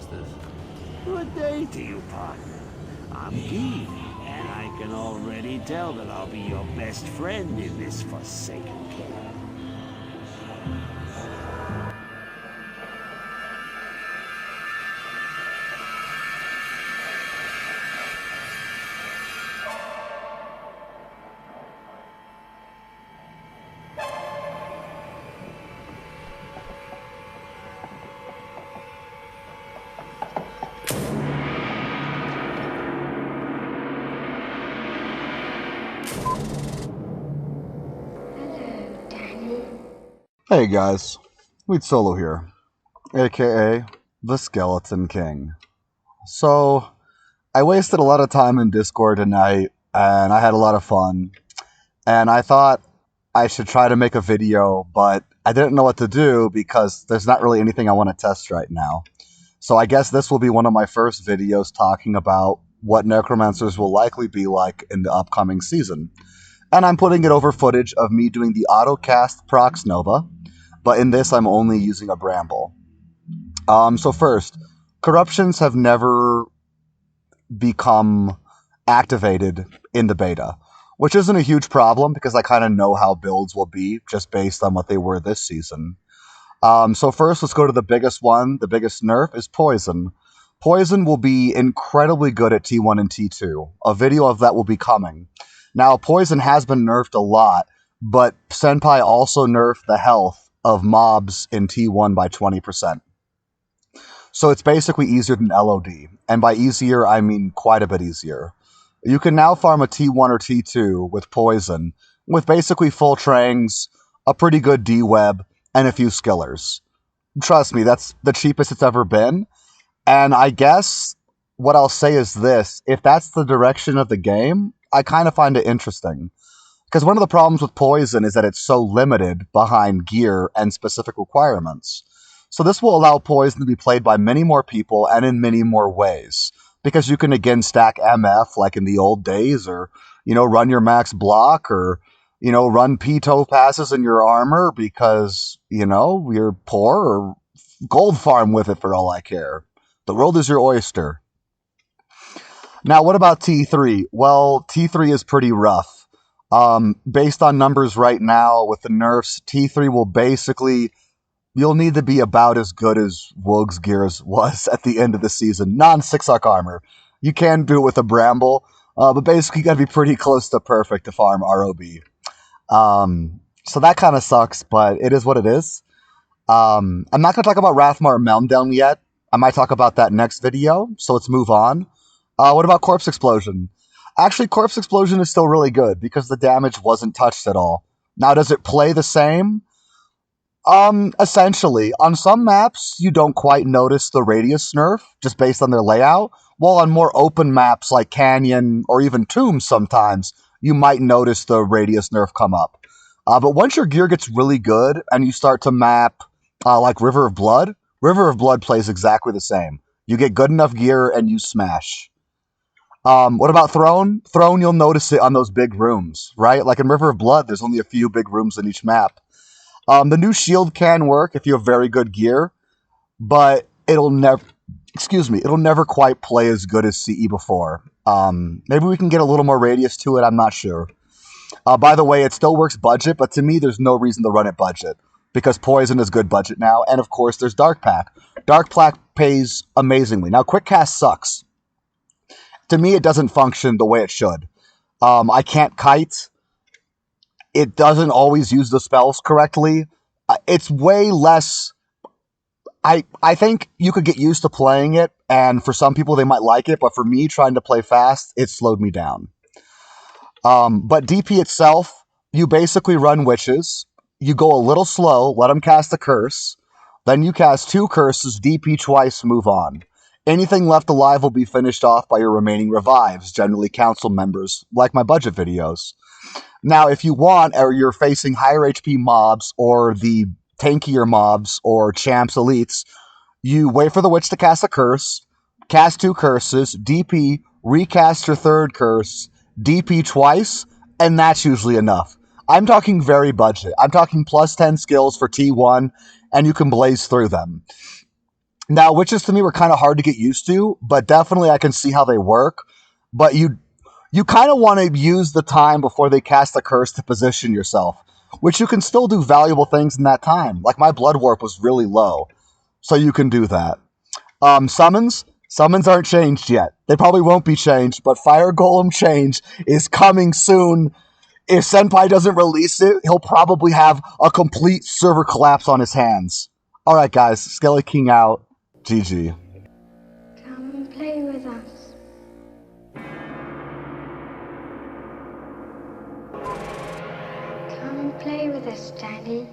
masters. Good day to you, partner. I'm Guy, and I can already tell that I'll be your best friend in this forsaken cave. Hey guys, Weed Solo here, aka the Skeleton King. So, I wasted a lot of time in Discord tonight, and I had a lot of fun, and I thought I should try to make a video, but I didn't know what to do because there's not really anything I want to test right now. So I guess this will be one of my first videos talking about what Necromancers will likely be like in the upcoming season. And I'm putting it over footage of me doing the auto-cast Prox Nova, but in this I'm only using a bramble. So first, corruptions have never become activated in the beta, which isn't a huge problem because I kind of know how builds will be just based on what they were this season. So first, let's go to the biggest one. The biggest nerf is Poison. Poison will be incredibly good at T1 and T2. A video of that will be coming. Now, Poison has been nerfed a lot, but Senpai also nerfed the health of mobs in T1 by 20%. So it's basically easier than LOD. And by easier, I mean quite a bit easier. You can now farm a T1 or T2 with Poison, with basically full trangs, a pretty good D-web, and a few skillers. Trust me, that's the cheapest it's ever been. And I guess what I'll say is this: if that's the direction of the game, I kind of find it interesting. Because one of the problems with Poison is that it's so limited behind gear and specific requirements. So this will allow Poison to be played by many more people and in many more ways. Because you can again stack MF like in the old days, or, run your max block, or, run P-toe passes in your armor because, you're poor, or gold farm with it for all I care. The world is your oyster. Now, what about T3? Well, T3 is pretty rough. Based on numbers right now with the nerfs, T3 will basically, you'll need to be about as good as Woog's Gears was at the end of the season. Non-6-arc armor. You can do it with a bramble, but basically you gotta be pretty close to perfect to farm ROB. So that kind of sucks, but it is what it is. I'm not gonna talk about Rathmar Meltdown yet. I might talk about that next video, so let's move on. What about Corpse Explosion? Actually, Corpse Explosion is still really good because the damage wasn't touched at all. Now, does it play the same? Essentially. On some maps, you don't quite notice the radius nerf, just based on their layout, while on more open maps like Canyon or even Tombs sometimes, you might notice the radius nerf come up. But once your gear gets really good and you start to map like River of Blood plays exactly the same. You get good enough gear and you smash. What about Throne? Throne, you'll notice it on those big rooms, right? Like in River of Blood, there's only a few big rooms in each map. The new shield can work if you have very good gear, but it'll never quite play as good as CE before. Maybe we can get a little more radius to it, I'm not sure. By the way, it still works budget, but to me, there's no reason to run it budget, because Poison is good budget now, and of course, there's Dark Pack. Dark Pack pays amazingly. Now, Quick Cast sucks. To me, it doesn't function the way it should. I can't kite. It doesn't always use the spells correctly. It's way less... I think you could get used to playing it, and for some people they might like it, but for me, trying to play fast, it slowed me down. But DP itself, you basically run witches, you go a little slow, let them cast a curse, then you cast 2 curses, DP twice, move on. Anything left alive will be finished off by your remaining revives, generally council members, like my budget videos. Now, if you want, or you're facing higher HP mobs, or the tankier mobs, or champs elites, you wait for the witch to cast a curse, cast 2 curses, DP, recast your 3rd curse, DP twice, and that's usually enough. I'm talking very budget. I'm talking plus 10 skills for T1, and you can blaze through them. Now, witches to me were kind of hard to get used to, but definitely I can see how they work. But you kind of want to use the time before they cast a curse to position yourself, which you can still do valuable things in that time. Like my blood warp was really low, so you can do that. Summons aren't changed yet. They probably won't be changed, but Fire Golem change is coming soon. If Senpai doesn't release it, he'll probably have a complete server collapse on his hands. All right, guys, Skelly King out. GG. Come and play with us. Come and play with us, Daddy.